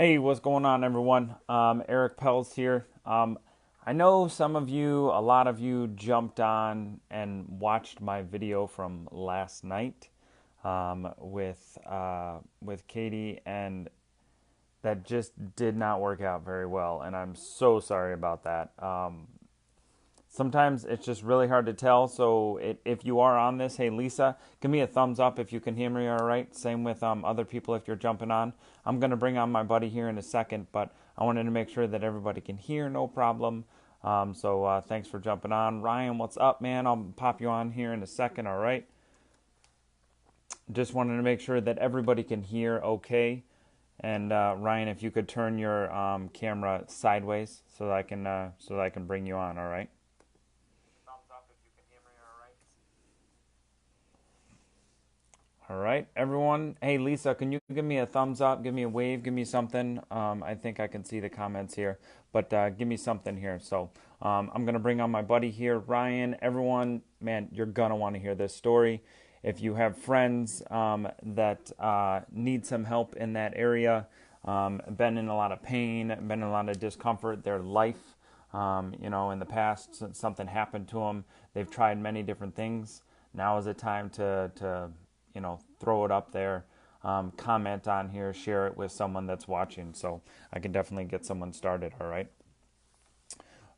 Hey, what's going on, everyone? Eric Pels here. I know some of you, a lot of you, jumped on and watched my video from last night with Katie, and that just did not work out very well, and I'm so sorry about that. Sometimes it's just really hard to tell. So if you are on this, hey Lisa, give me a thumbs up if you can hear me all right. Same with other people if you're jumping on. I'm going to bring on my buddy here in a second, but I wanted to make sure that everybody can hear, no problem. So thanks for jumping on. Ryan, what's up, man? I'll pop you on here in a second, all right? Just wanted to make sure that everybody can hear okay. And Ryan, if you could turn your camera sideways so that I can bring you on, all right? Thumbs up if you can hear me all right. All right, everyone. Hey, Lisa, can you give me a thumbs up? Give me a wave. Give me something. I think I can see the comments here, but give me something here. So I'm going to bring on my buddy here, Ryan. Everyone, man, you're going to want to hear this story. If you have friends that need some help in that area, been in a lot of pain, been in a lot of discomfort, their life, in the past, since something happened to them, they've tried many different things. Now is the time to throw it up there, comment on here, share it with someone that's watching. So I can definitely get someone started. All right,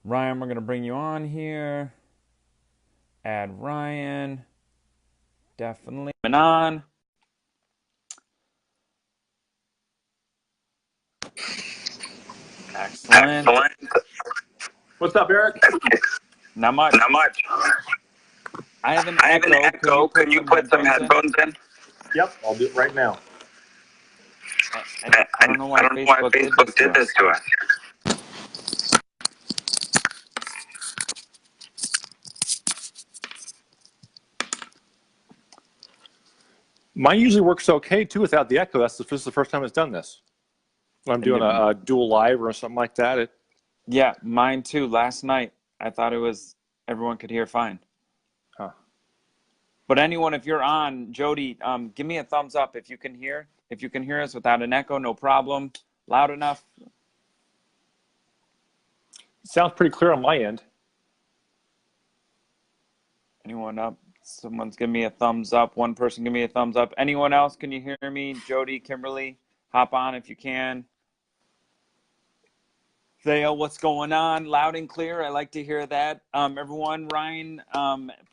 Ryan, we're gonna bring you on here. Add Ryan, definitely coming on. Excellent. Excellent. What's up, Eric? Not much. Not much. I have an I have an echo. Can you put some headphones in? Yep, I'll do it right now. I don't know why Facebook did this to us. Mine usually works okay too without the echo. This is the first time it's done this. When I'm doing a dual live or something like that. Yeah, mine too. Last night, I thought everyone could hear fine. Huh. But anyone, if you're on, Jody, give me a thumbs up if you can hear. If you can hear us without an echo, no problem. Loud enough. Sounds pretty clear on my end. Anyone up? Someone's giving me a thumbs up. One person give me a thumbs up. Anyone else? Can you hear me? Jody, Kimberly, hop on if you can. Thea, what's going on? Loud and clear. I like to hear that. Everyone, Ryan,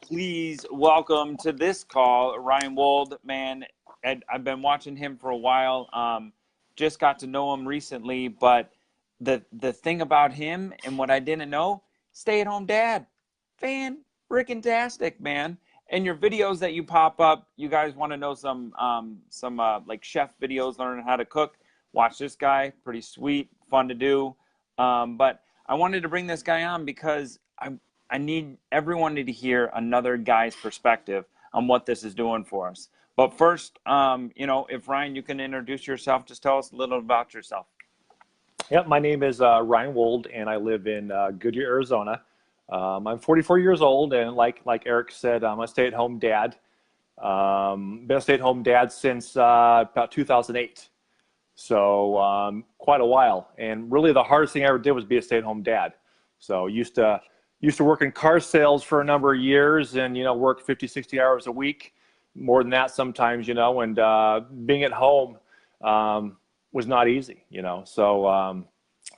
please welcome to this call, Ryan Wold. Man, I've been watching him for a while. Just got to know him recently, but the thing about him and what I didn't know, stay-at-home dad. Fan-freaking-tastic, man. And your videos that you pop up, you guys want to know some like chef videos, learning how to cook. Watch this guy. Pretty sweet, fun to do. But I wanted to bring this guy on because I need everyone to hear another guy's perspective on what this is doing for us. But first, if Ryan, you can introduce yourself, just tell us a little about yourself. Yep, my name is Ryan Wold, and I live in Goodyear, Arizona. I'm 44 years old, and like Eric said, I'm a stay-at-home dad. Been a stay-at-home dad since about 2008. So quite a while, and really the hardest thing I ever did was be a stay-at-home dad. So used to work in car sales for a number of years, and work 50, 60 hours a week, more than that sometimes, and being at home was not easy, So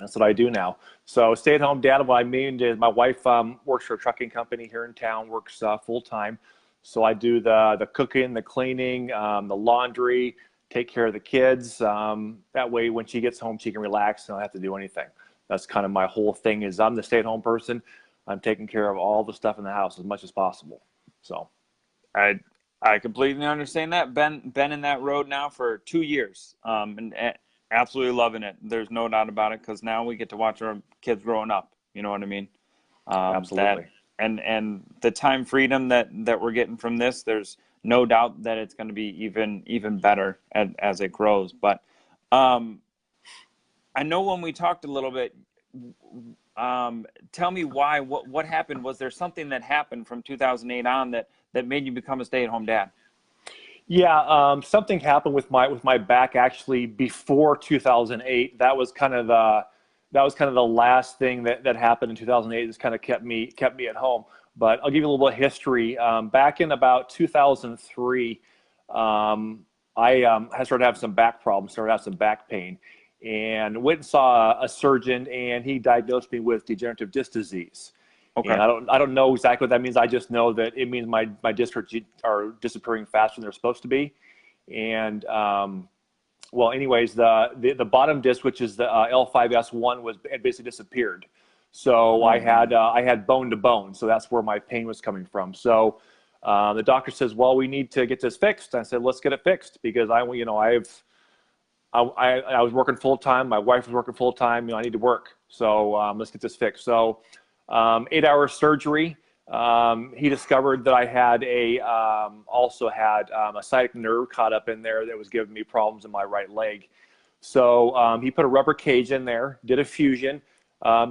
that's what I do now. So stay-at-home dad. What I mean is my wife works for a trucking company here in town, works full-time. So I do the cooking, the cleaning, the laundry, take care of the kids. That way, when she gets home, she can relax and not have to do anything. That's kind of my whole thing. Is I'm the stay-at-home person. I'm taking care of all the stuff in the house as much as possible. So, I completely understand that. Been in that road now for 2 years, and absolutely loving it. There's no doubt about it, because now we get to watch our kids growing up. You know what I mean? absolutely. And the time freedom that we're getting from this, there's no doubt that it's going to be even better as it grows. But I know when we talked a little bit, tell me why. What happened? Was there something that happened from 2008 on that made you become a stay-at-home dad? Yeah, something happened with my back actually before 2008. That was kind of the last thing that happened in 2008. That's kind of kept me at home. But I'll give you a little bit of history. Back in about 2003, I had started having some back problems, started having some back pain, and went and saw a surgeon, and he diagnosed me with degenerative disc disease. And Okay. I don't know exactly what that means. I just know that it means my discs are disappearing faster than they're supposed to be. And well, anyways, the bottom disc, which is the L5S1, had basically disappeared. So Oh man. I had bone to bone. So that's where my pain was coming from. So the doctor says, well, we need to get this fixed. I said, let's get it fixed because I was working full time. My wife was working full time. I need to work. So let's get this fixed. So 8 hour surgery. He discovered that I had also had a sciatic nerve caught up in there that was giving me problems in my right leg. So he put a rubber cage in there, did a fusion,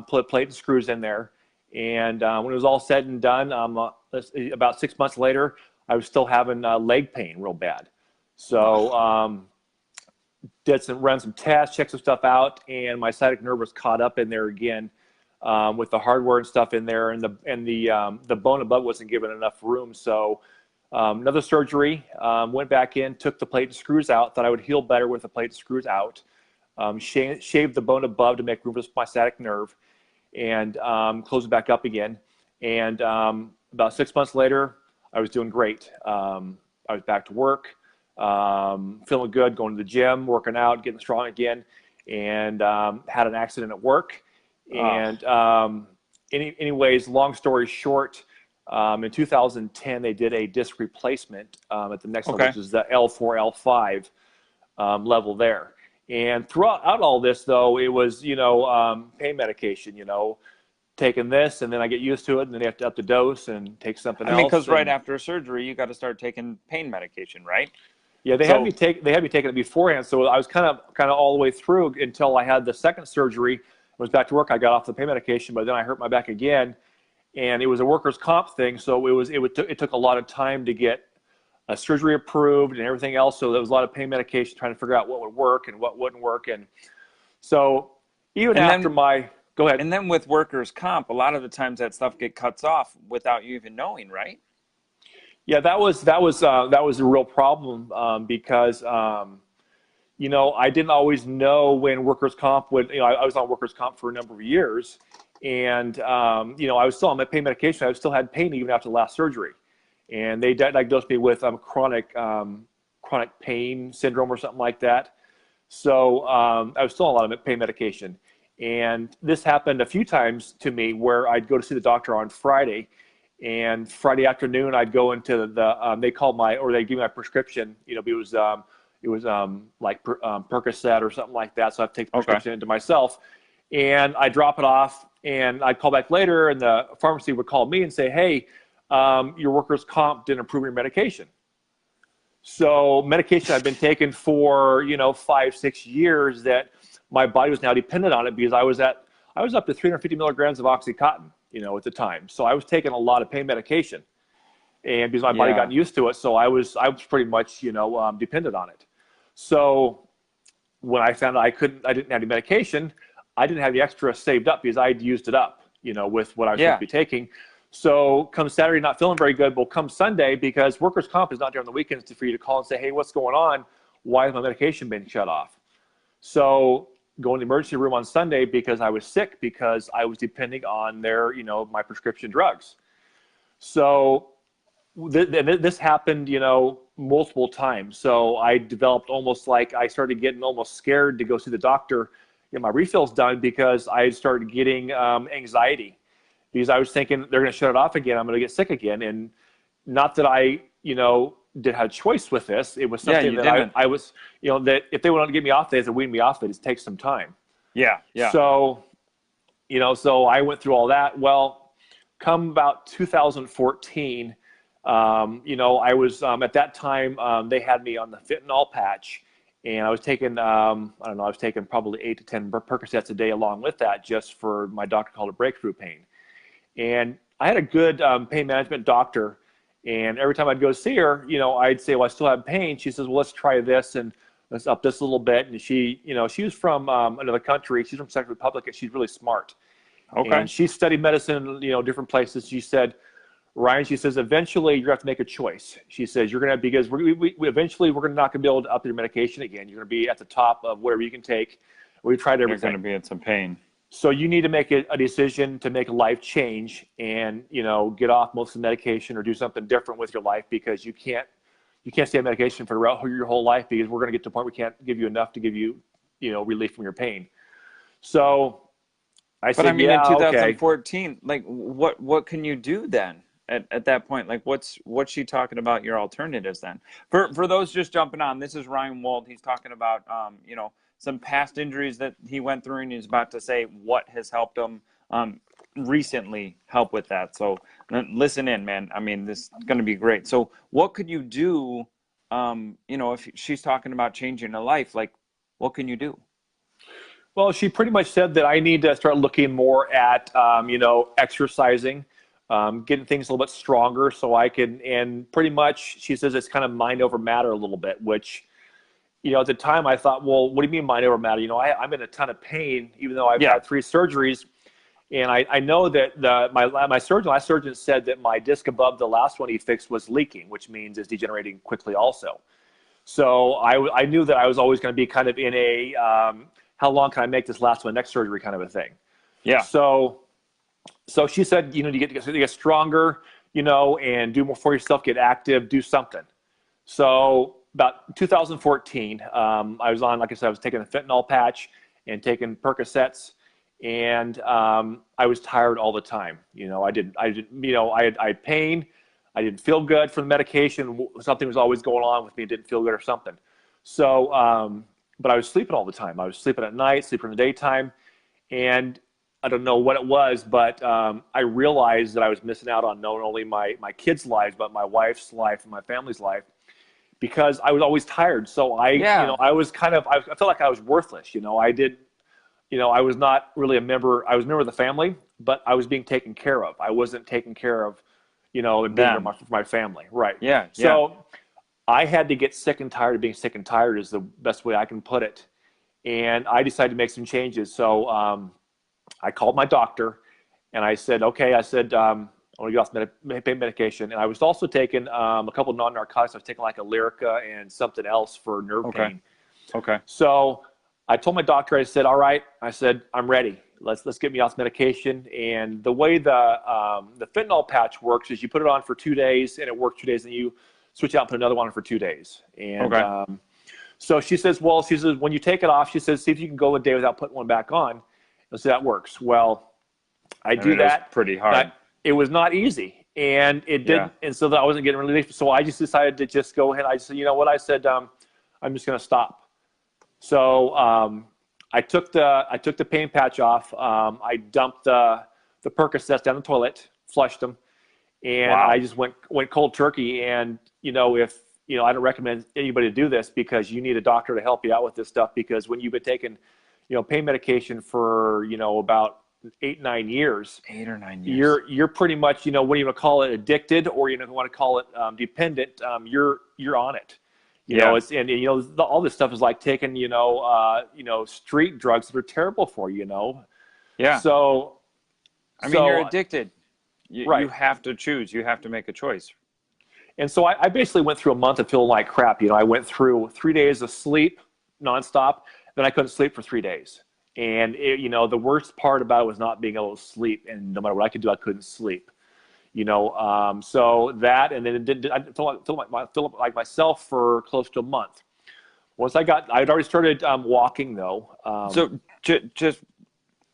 put plate and screws in there. And when it was all said and done, about 6 months later, I was still having leg pain real bad. So Oh, ran some tests, checked some stuff out, and my sciatic nerve was caught up in there again with the hardware and stuff in there, and the bone above wasn't given enough room. So another surgery, went back in, took the plate and screws out. Thought I would heal better with the plate and screws out. Shaved the bone above to make room for my sciatic nerve, and closed it back up again. And about 6 months later, I was doing great. I was back to work, feeling good, going to the gym, working out, getting strong again, and had an accident at work. oh, And anyways, long story short, in 2010, they did a disc replacement at the next level, okay. which is the L4, L5 level there. And throughout all this, though, it was, pain medication, taking this, and then I get used to it, and then they have to up the dose and take something I mean, else. because right And after surgery, you got to start taking pain medication, right? yeah, So, they had me taking it beforehand, so I was kind of all the way through until I had the second surgery. I was back to work. I got off the pain medication, but then I hurt my back again, and it was a workers' comp thing. So it took a lot of time to get a surgery approved and everything else. So there was a lot of pain medication trying to figure out what would work and what wouldn't work. And so even and after then my go ahead. and then with workers' comp, a lot of the times that stuff get cuts off without you even knowing, right? Yeah, that was a real problem because I didn't always know when workers' comp would. I was on workers' comp for a number of years, and I was still on my pain medication. I still had pain even after the last surgery, and they diagnosed me with chronic pain syndrome or something like that. So I was still on a lot of pain medication, and this happened a few times to me where I'd go to see the doctor on Friday, and Friday afternoon I'd go into they called or they give me my prescription. It was like Percocet or something like that. So I'd take the Okay. prescription into myself, and I drop it off, and I'd call back later, and the pharmacy would call me and say, "Hey, your workers' comp didn't approve your medication." So medication I've been taking for 5, 6 years that my body was now dependent on it because I was up to 350 milligrams of OxyContin, at the time. So I was taking a lot of pain medication, and because my body got Yeah. used to it, so I was pretty much dependent on it. So when I found out I didn't have any medication, I didn't have the extra saved up because I had used it up, with what I was supposed to Yeah. be taking. So come Saturday, not feeling very good. Well, come Sunday, because workers' comp is not there on the weekends for you to call and say, hey, what's going on? Why has my medication been shut off? So going to the emergency room on Sunday because I was sick because I was depending on my prescription drugs. So this happened, multiple times. So I developed almost like I started getting almost scared to go see the doctor, get my refills done because I started getting anxiety because I was thinking they're going to shut it off again. I'm going to get sick again. And not that I, did have a choice with this. It was Yeah, something you that didn't. I was, that if they wanted to get me off, they had to wean me off it. It takes some time. Yeah. Yeah. So, so I went through all that. Well, come about 2014, I was at that time they had me on the fentanyl patch, and I was taking I don't know, I was taking probably 8 to 10 Percocets a day along with that, just for my doctor called it breakthrough pain. And I had a good pain management doctor, And every time I'd go see her, I'd say, well, I still have pain. She says, well, let's try this and let's up this a little bit. And she was from another country. She's from Czech Republic, and she's really smart. Okay. And she studied medicine, different places. She said, Ryan, she says, eventually you're going to have to make a choice. She says, you're going to, because eventually we're not going to be able to up your medication again. You're going to be at the top of whatever you can take. We tried You're everything. going to be in some pain. So you need to make a decision to make a life change and, get off most of the medication or do something different with your life, because you can't stay on medication for your whole life, because we're going to get to a point we can't give you enough to give you, relief from your pain. So I said, But I mean, yeah, in okay. 2014, like what can you do then at that point? Like what's she talking about your alternatives then? For those just jumping on, this is Ryan Wold. He's talking about some past injuries that he went through, and he's about to say what has helped him recently help with that. So listen in, man. I mean, this is going to be great. So what could you do? If she's talking about changing a life, like what can you do? Well, she pretty much said that I need to start looking more at, exercising, getting things a little bit stronger so I can, and pretty much she says it's kind of mind over matter a little bit, which, at the time I thought, well, what do you mean mind over matter? I'm in a ton of pain, even though I've Yeah. had 3 surgeries. And I know that my last surgeon said that my disc above the last one he fixed was leaking, which means it's degenerating quickly also. So I knew that I was always going to be kind of in a, how long can I make this last one, next surgery kind of a thing. Yeah. So she said, you get stronger, and do more for yourself, get active, do something. So about 2014, I was on, like I said, I was taking a fentanyl patch and taking Percocets, and I was tired all the time. I had pain. I didn't feel good from the medication. Something was always going on with me. It didn't feel good or something. So, but I was sleeping all the time. I was sleeping at night, sleeping in the daytime. And I don't know what it was, but I realized that I was missing out on not only my kids' lives, but my wife's life and my family's life, because I was always tired. So Yeah. I was kind of, I felt like I was worthless. I was not really a member. I was a member of the family, but I was being taken care of. I wasn't taken care of, and being there Them. for my family. Right. Yeah. Yeah. So I had to get sick and tired of being sick and tired, is the best way I can put it. And I decided to make some changes. So I called my doctor and I said, okay, I want to get off pain medication. And I was also taking a couple of non-narcotics. I was taking like a Lyrica and something else for nerve Okay. pain. Okay. So I told my doctor, I said, all right, I said, I'm ready. Let's get me off medication. And the way the fentanyl patch works is you put it on for 2 days and it works 2 days, and you switch out and put another one on for 2 days. And Okay. so she says, when you take it off, she says, see if you can go a day without putting one back on. And so that works. Well, I do mean, it was that. pretty hard. It was not easy, and it did. Yeah. And so that I wasn't getting relief. So I just decided to just go ahead. I said, you know what? I said, I'm just going to stop. So I took the pain patch off. I dumped the Percocets down the toilet, flushed them, and Wow. I just went cold turkey. And if I don't recommend anybody to do this, because you need a doctor to help you out with this stuff. Because when you've been taking pain medication for about 8-9 years, 8 or 9 years. you're pretty much whether you want to call it addicted or want to call it dependent. You're on it. Yeah. It's and all this stuff is like taking street drugs that are terrible for you. Yeah. So I mean, you're addicted. Right. You have to choose. You have to make a choice. And so I basically went through a month of feeling like crap. I went through 3 days of sleep nonstop. Then I couldn't sleep for 3 days. And the worst part about it was not being able to sleep. And no matter what I could do, I couldn't sleep. So that, and then I felt like myself for close to a month. Once I'd already started walking though. So just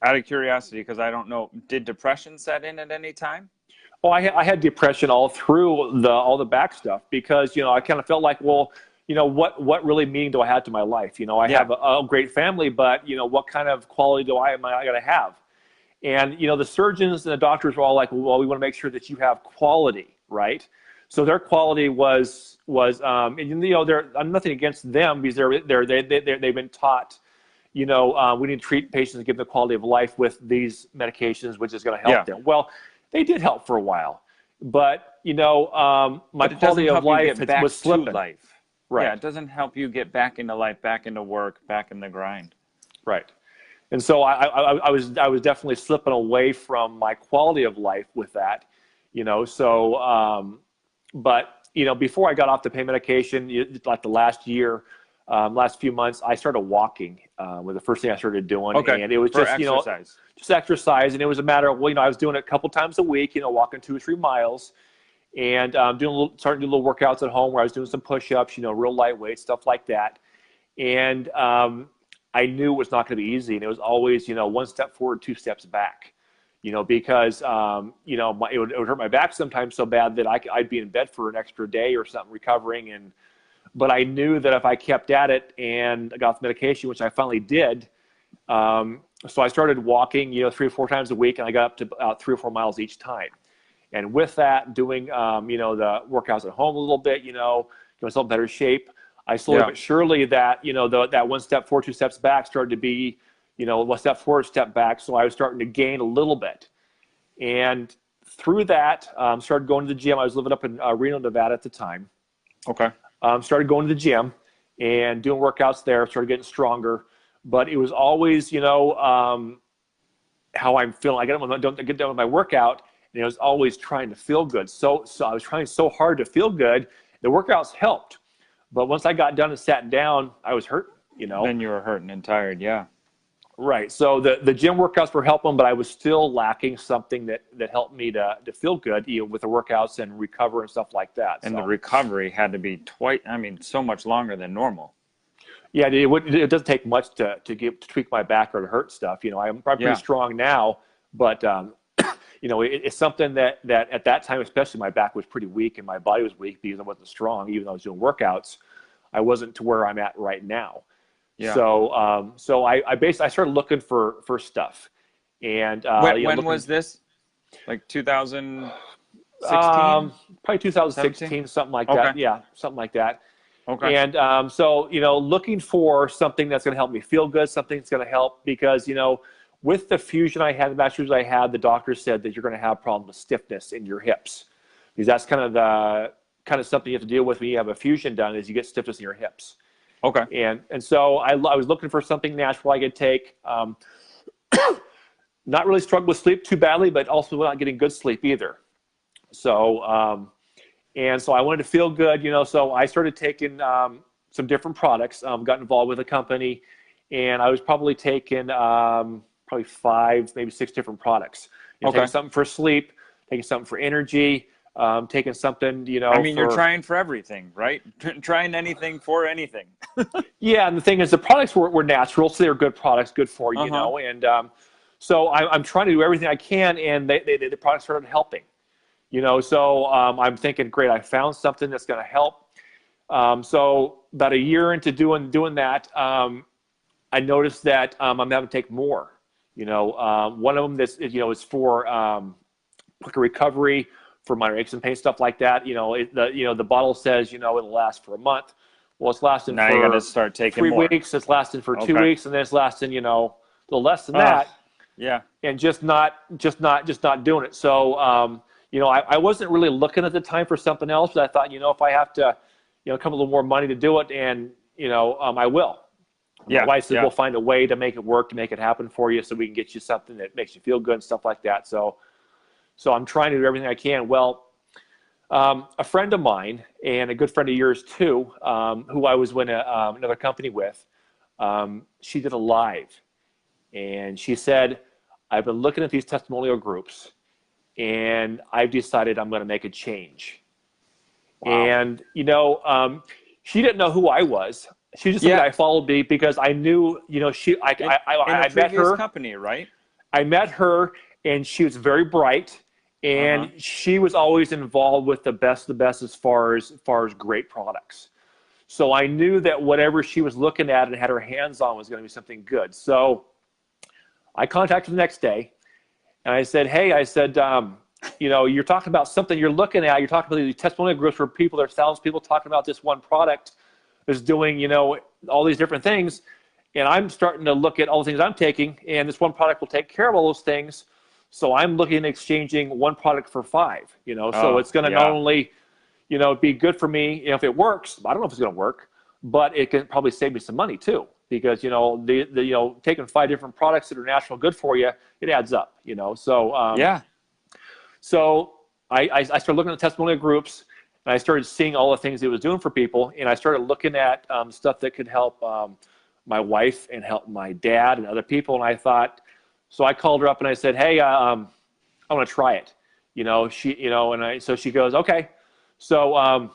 out of curiosity, because I don't know, did depression set in at any time? Oh, I had depression all through all the back stuff, because I kind of felt like, well, what really meaning do I have to my life? I have a great family, but what kind of quality am I going to have? And the surgeons and the doctors were all like, well, we want to make sure that you have quality, right? So their quality was and I'm nothing against them, because they've been taught, we need to treat patients and give them the quality of life with these medications, which is going to help them. Well, they did help for a while, but my But it doesn't quality of help you life get back was to slipping. life. Yeah, Right, it doesn't help you get back into life, back into work, back in the grind. right. And so I was definitely slipping away from my quality of life with that, So, but before I got off the pain medication, like the last year, last few months, I started walking. Was the first thing I started doing, Okay, and it was for just exercise. just exercise, and it was a matter of, I was doing it a couple times a week, walking 2 or 3 miles, and starting to do little workouts at home where I was doing some push-ups, real lightweight stuff like that. And I knew it was not going to be easy, and it was always, one step forward, 2 steps back, because it would hurt my back sometimes so bad that I'd be in bed for an extra day or something recovering. But I knew that if I kept at it and I got the medication, which I finally did, so I started walking, 3 or 4 times a week, and I got up to about 3 or 4 miles each time. And with that, doing, the workouts at home a little bit, get myself in better shape. I slowly Yeah. but surely that one step forward, 2 steps back started to be, one step forward, step back. So I was starting to gain a little bit. And through that, started going to the gym. I was living up in Reno, Nevada at the time. Okay. Started going to the gym and doing workouts there, started getting stronger. But it was always, how I'm feeling. I get done with my workout, and I was always trying to feel good. So I was trying so hard to feel good. The workouts helped, but once I got done and sat down, I was hurt. Then you were hurting and tired. Yeah. Right. So the gym workouts were helping, but I was still lacking something that helped me to feel good, with the workouts and recover and stuff like that. And the So recovery had to be so much longer than normal. yeah, it doesn't take much to tweak my back or to hurt stuff. I'm pretty Yeah. strong now, but it's something that at that time, especially, my back was pretty weak and my body was weak because I wasn't strong. Even though I was doing workouts, I wasn't to where I'm at right now. Yeah. So I basically I started looking for stuff, and When looking was this? Like 2016, probably 17? 2016, something like Okay. that. Yeah, something like that. Okay. And so, looking for something that's going to help me feel good, something that's going to help because, with the fusion I had, the back fusion I had, the doctor said that you're going to have problems with stiffness in your hips because that's kind of something you have to deal with when you have a fusion done is you get stiffness in your hips. Okay. And so I was looking for something natural I could take. Not really struggle with sleep too badly, but also not getting good sleep either. So, and so I wanted to feel good, so I started taking some different products, got involved with a company, and I was probably taking probably 5, maybe 6 different products. Okay. Taking something for sleep, taking something for energy, taking something, I mean, you're for... trying for everything, right? Trying anything for anything. Yeah, and the thing is, the products were natural, so they were good products, good for you, Uh-huh. and so I'm trying to do everything I can, and the products started helping. So I'm thinking, great, I found something that's going to help. So about a year into doing that, I noticed that I'm having to take more. One of them is for quicker recovery, for minor aches and pain, stuff like that. The bottle says it'll last for a month. Well, it's lasting Now you got to for start taking 3 more. weeks. It's lasting for 2 Okay. weeks, and then it's lasting a little less than Ah, that, yeah. and just not doing it. So I wasn't really looking at the time for something else, but I thought, if I have to, come a little more money to do it, and I will. My Yeah. wife says Yeah. we'll find a way to make it work, to make it happen for you, so we can get you something that makes you feel good and stuff like that. So I'm trying to do everything I can. Well, a friend of mine and a good friend of yours too, who I was with another company with, she did a live, and she said, I've been looking at these testimonial groups, and I've decided I'm going to make a change. Wow. And she didn't know who I was. She just somebody Yeah. I followed me because I knew, In a I met previous her. company, right? I met her, and she was very bright, Uh-huh. and she was always involved with the best as far as great products. So I knew that whatever she was looking at and had her hands on was going to be something good. So I contacted her the next day, and I said, hey, you're talking about something you're looking at. You're talking about these testimonial groups where there's thousands of people talking about this one product is doing, all these different things. And I'm starting to look at all the things I'm taking, and this one product will take care of all those things. So I'm looking at exchanging one product for five, so Oh, it's going to not yeah. only, be good for me, if it works. I don't know if it's going to work, but it can probably save me some money too, because, taking five different products that are natural good for you, it adds up, Yeah. so I started looking at testimonial groups, and I started seeing all the things it was doing for people, and I started looking at stuff that could help my wife and help my dad and other people. And I thought, so I called her up and I said, hey, I want to try it. So she goes, okay. So,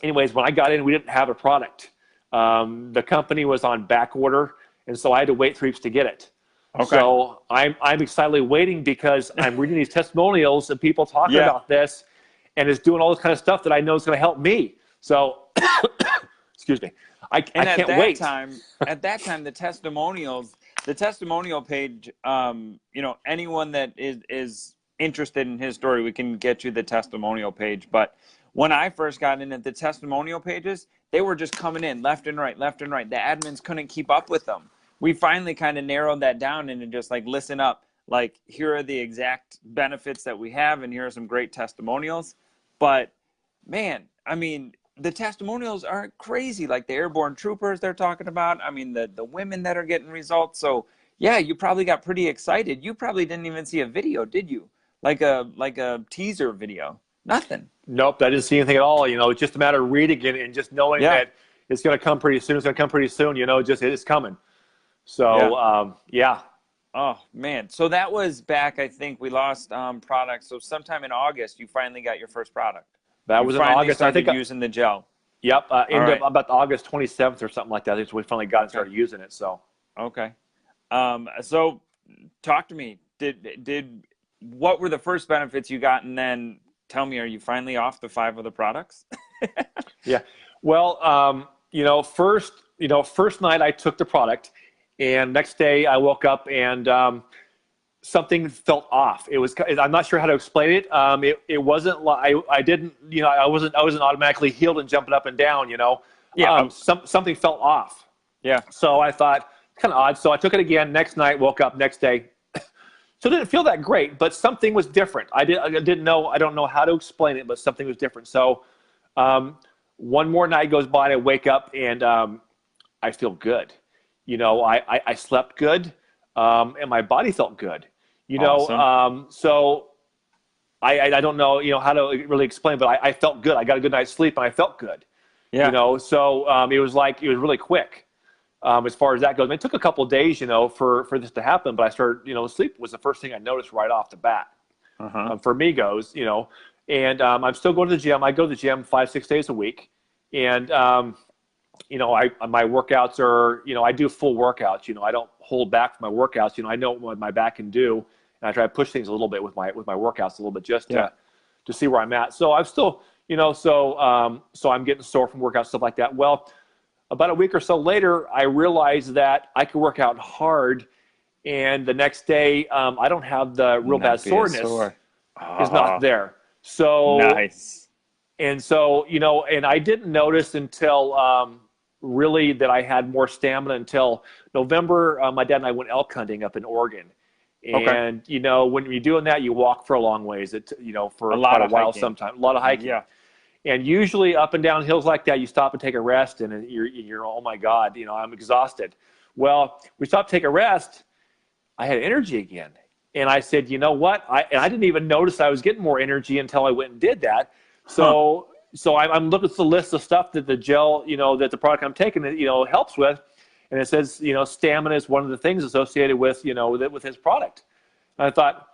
anyways, when I got in, we didn't have a product. The company was on back order, and so I had to wait 3 weeks to get it. Okay. So I'm excitedly waiting because I'm reading these testimonials and people talking Yeah. about this, and it's doing all this kind of stuff that I know is going to help me. So, excuse me, I And can't wait. at that time, the testimonial page, anyone that is interested in his story, we can get you the testimonial page. But when I first got in at the testimonial pages, they were just coming in left and right, left and right. The admins couldn't keep up with them. We finally kind of narrowed that down into just like, listen up, like here are the exact benefits that we have, and here are some great testimonials. But man, I mean, the testimonials aren't crazy. Like the airborne troopers they're talking about. I mean, the women that are getting results. So yeah, you probably got pretty excited. You probably didn't even see a video, did you? Like a teaser video. Nothing. Nope, I didn't see anything at all. It's just a matter of reading it and just knowing Yeah. that it's going to come pretty soon. It's going to come pretty soon. Just it's coming. Yeah. So yeah. Oh man. So that was back. I think we lost products. So sometime in August, you finally got your first product. That You was in finally August. I think, started using the gel. yep, All end of right. about August 27th or something like that. That's when we finally got and Okay. started using it. So, Okay. So talk to me. Did what were the first benefits you got, and then tell me, are you finally off the five other products? yeah. Well, first night I took the product, and next day I woke up and something felt off. It was, I'm not sure how to explain it. It wasn't like I didn't, I wasn't automatically healed and jumping up and down. Yeah. Something felt off. Yeah. So I thought, kind of odd. So I took it again next night, woke up next day. So it didn't feel that great, but something was different. I didn't know, I don't know how to explain it, but something was different. So one more night goes by and I wake up and I feel good. I slept good, and my body felt good. Awesome. So I don't know, how to really explain, but I felt good. I got a good night's sleep and I felt good. Yeah. So it was really quick. As far as that goes, I mean, it took a couple of days, for this to happen. But I started, sleep was the first thing I noticed right off the bat. Uh-huh. For me goes, and I'm still going to the gym. I go to the gym 5-6 days a week, and my workouts are, I do full workouts. I don't hold back from my workouts. I know what my back can do, and I try to push things a little bit with my workouts a little bit just Yeah. to see where I'm at. So I'm still, so I'm getting sore from workouts, stuff like that. Well, about a week or so later, I realized that I could work out hard, and the next day, I don't have the real bad Not be as soreness sore. is not Oh, there. So, nice. and I didn't notice until really that I had more stamina until November. My dad and I went elk hunting up in Oregon. Okay. And, when you're doing that, you walk for a long ways, A for lot quite a of while hiking. sometimes, a lot of hiking. Yeah. And usually up and down hills like that, you stop and take a rest, and you're oh my God, I'm exhausted. Well, we stopped to take a rest. I had energy again, and I said, you know what? I didn't even notice I was getting more energy until I went and did that. Huh. So I'm looking at the list of stuff that the gel, that the product I'm taking, helps with, and it says, stamina is one of the things associated with, with his product. And I thought,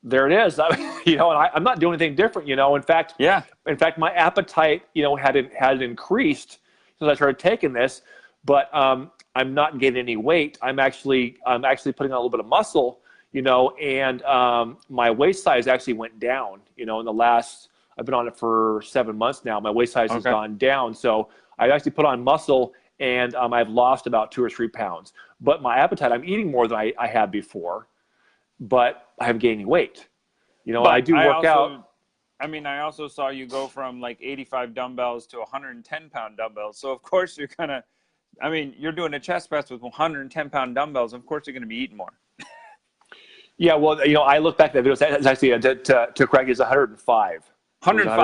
there it is. And I'm not doing anything different. Yeah. In fact, my appetite, had increased since I started taking this, but I'm not gaining any weight. I'm actually putting on a little bit of muscle, and my waist size actually went down. In the last, I've been on it for 7 months now. My waist size has Okay. gone down, so I actually put on muscle, and I've lost about 2 or 3 pounds. But my appetite, I'm eating more than I had before, but I'm gaining weight. I But do work out. I also saw you go from like 85 dumbbells to 110-pound dumbbells. So of course you're gonna, you're doing a chest press with 110-pound dumbbells. Of course you're gonna be eating more. Yeah, well, I look back at that video. It's actually to correct, it's 105. It was 105.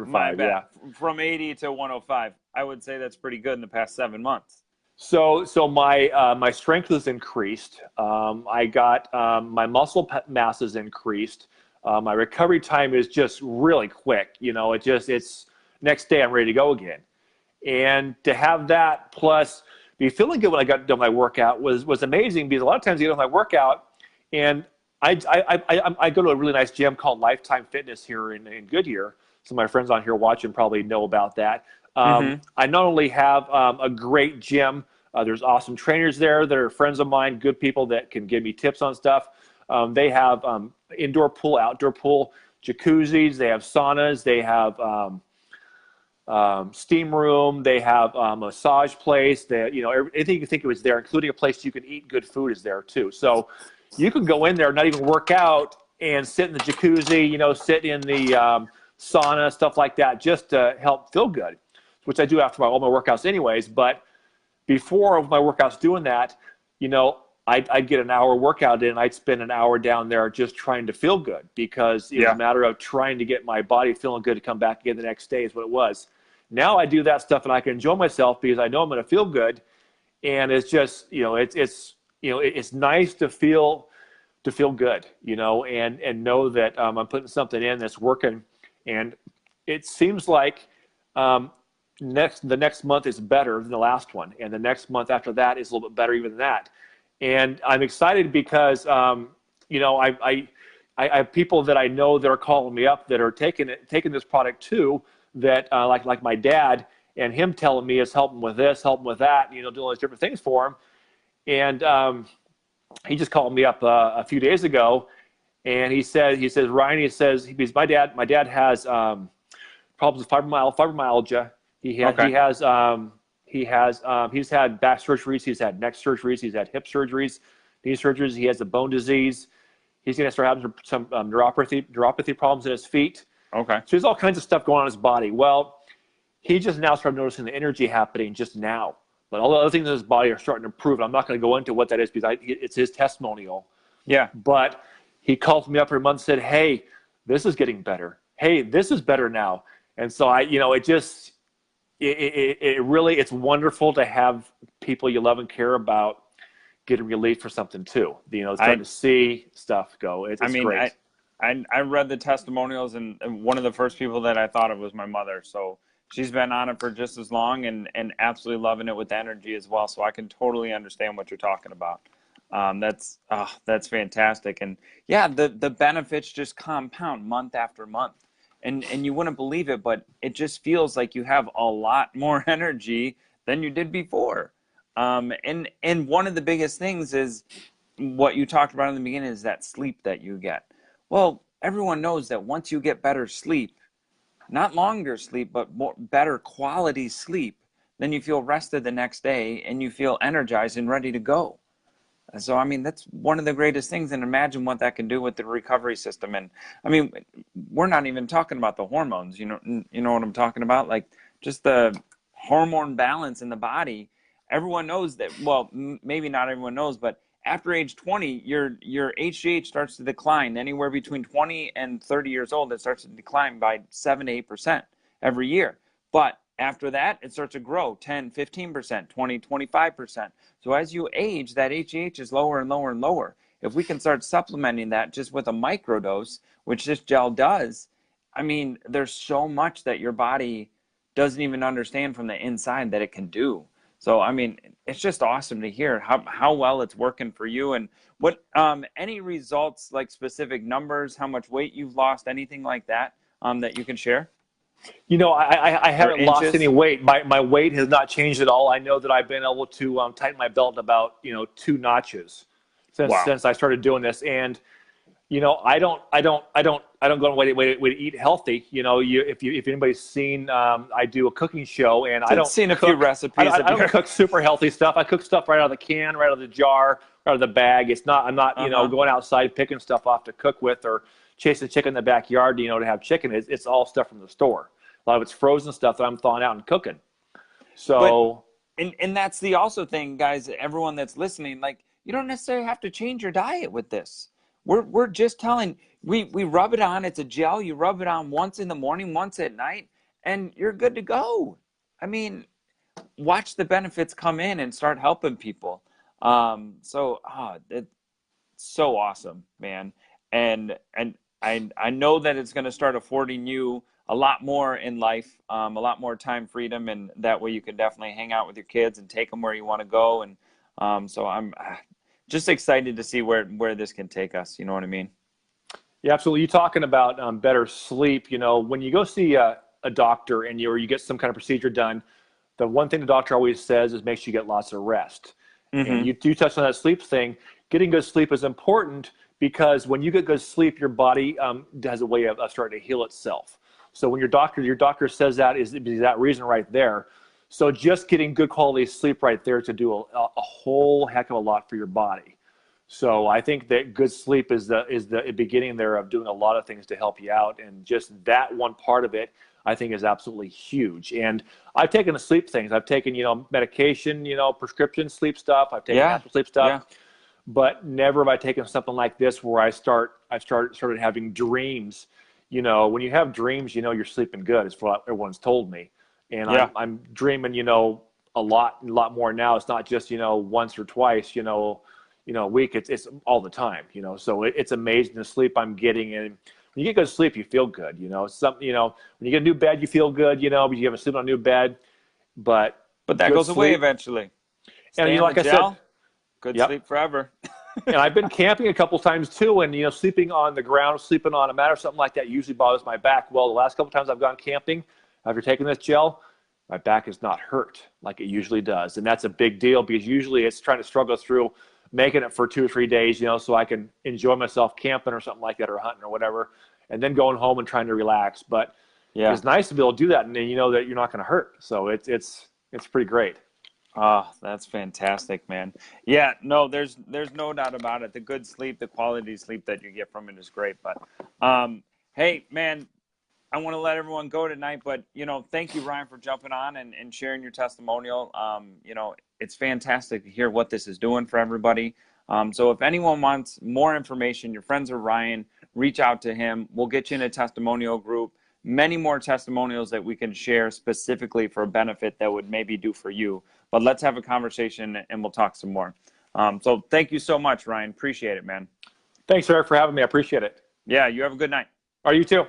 My 105. bad. Yeah. From 80 to 105. I would say that's pretty good in the past 7 months. So my strength has increased. I got my muscle mass has increased. My recovery time is just really quick. It's next day I'm ready to go again. And to have that plus be feeling good when I got done my workout was amazing, because a lot of times I get done my workout and I go to a really nice gym called Lifetime Fitness here in Goodyear. Some of my friends on here watching probably know about that. Mm-hmm. I not only have a great gym, there's awesome trainers there that are friends of mine, good people that can give me tips on stuff. They have indoor pool, outdoor pool, jacuzzis, they have saunas, they have steam room. They have a massage place. That everything you can think of is there, including a place you can eat good food is there too. So you can go in there, not even work out, and sit in the jacuzzi. Sit in the sauna, stuff like that, just to help feel good, which I do after all my workouts, anyways. But before my workouts doing that, I'd get an hour workout in, and I'd spend an hour down there just trying to feel good, because it was a Yeah. matter of trying to get my body feeling good to come back again the next day is what it was. Now I do that stuff and I can enjoy myself because I know I'm going to feel good. And it's just, it's nice to feel good, and know that I'm putting something in that's working. And it seems like um, the next month is better than the last one, and the next month after that is a little bit better even than that. And I'm excited because I have people that I know that are calling me up that are taking this product too. That like my dad, and him telling me is helping with this, helping with that, doing all these different things for him. And he just called me up a few days ago, and he says Ryan, because my dad has problems with fibromyalgia. Okay. He's had back surgeries, he's had neck surgeries, he's had hip surgeries, knee surgeries. He has a bone disease. He's going to start having some neuropathy problems in his feet. Okay. So there's all kinds of stuff going on in his body. Well, he just now started noticing the energy happening just now. But all the other things in his body are starting to improve. I'm not going to go into what that is because it's his testimonial. Yeah. But he called me up every month and said, "Hey, this is getting better. Hey, this is better now." And so it really, it's wonderful to have people you love and care about getting relief for something too. Starting I to see stuff go. I It's mean, great. I read the testimonials, and one of the first people that I thought of was my mother. So she's been on it for just as long, and absolutely loving it with energy as well. So I can totally understand what you're talking about. That's fantastic. And yeah, the benefits just compound month after month. And you wouldn't believe it, but it just feels like you have a lot more energy than you did before. And one of the biggest things is what you talked about in the beginning, is that sleep that you get. Well, everyone knows that once you get better sleep, not longer sleep, but better quality sleep, then you feel rested the next day and you feel energized and ready to go. So, I mean, that's one of the greatest things. And imagine what that can do with the recovery system. And I mean, we're not even talking about the hormones, you know what I'm talking about? Like just the hormone balance in the body. Everyone knows that, well, maybe not everyone knows, but after age 20, your HGH starts to decline. Anywhere between 20 and 30 years old, it starts to decline by 7 to 8% every year. But after that, it starts to grow 10, 15%, 20, 25%. So as you age, that HGH is lower and lower and lower. If we can start supplementing that just with a microdose, which this gel does, I mean, there's so much that your body doesn't even understand from the inside that it can do. So, I mean, it's just awesome to hear how well it's working for you. And what any results, like specific numbers, how much weight you've lost, anything like that, that you can share, I or haven't lost any inches? weight. My weight has not changed at all. I know that I've been able to tighten my belt about 2 notches Wow. since I started doing this. And I don't go on way to eat healthy. If anybody's seen, I do a cooking show, and I don't Seen a few cook. recipes of I don't your. cook super healthy stuff. I cook stuff right out of the can, right out of the jar, right out of the bag. I'm not Uh-huh. going outside picking stuff off to cook with, or chasing chicken in the backyard, to have chicken. It's all stuff from the store. A lot of it's frozen stuff that I'm thawing out and cooking. But So and that's the also thing, guys, everyone that's listening, like you don't necessarily have to change your diet with this. We're just telling, we rub it on. It's a gel. You rub it on once in the morning, once at night, and you're good to go. I mean, watch the benefits come in and start helping people. It's so awesome, man. And I know that it's going to start affording you a lot more in life, a lot more time freedom, and that way you can definitely hang out with your kids and take them where you want to go. And so I'm just excited to see where this can take us. You know what I mean? Yeah, absolutely. You talking about better sleep? When you go see a doctor and you get some kind of procedure done, the one thing the doctor always says is make sure you get lots of rest. And Mm-hmm. you touched on that sleep thing. Getting good sleep is important because when you get good sleep, your body has a way of starting to heal itself. So when your doctor says that is that reason right there. So just getting good quality sleep right there to do a whole heck of a lot for your body. So I think that good sleep is the beginning there of doing a lot of things to help you out, and just that one part of it I think is absolutely huge. And I've taken the sleep things. I've taken medication, prescription sleep stuff. I've taken Yeah, natural sleep stuff, yeah, but never have I taken something like this where I started having dreams. When you have dreams, you're sleeping good. Is what everyone's told me, and yeah. I'm dreaming, a lot more now. It's not just once or twice, a week. It's all the time. So it's amazing the sleep I'm getting. And when you get good sleep, you feel good. When you get a new bed, you feel good. But you haven't slept on a new bed, but But that good goes away sleep. eventually. And Stay on the like I said, gel, good yep. sleep forever. And I've been camping a couple times too, and sleeping on the ground, sleeping on a mat or something like that usually bothers my back. Well, the last couple times I've gone camping, after taking this gel, my back is not hurt like it usually does, and that's a big deal because usually it's trying to struggle through making it for 2 or 3 days, so I can enjoy myself camping or something like that, or hunting or whatever, and then going home and trying to relax. But Yeah. it's nice to be able to do that, and then you know that you're not going to hurt. So it's pretty great. Oh, that's fantastic, man. Yeah, no, there's no doubt about it. The good sleep, the quality sleep that you get from it is great. But hey, man, I want to let everyone go tonight, but thank you, Ryan, for jumping on and sharing your testimonial. It's fantastic to hear what this is doing for everybody. So if anyone wants more information, your friends of Ryan, reach out to him. We'll get you in a testimonial group. Many more testimonials that we can share specifically for a benefit that would maybe do for you. But let's have a conversation and we'll talk some more. So thank you so much, Ryan. Appreciate it, man. Thanks, Eric, for having me. I appreciate it. Yeah, you have a good night. Are you too?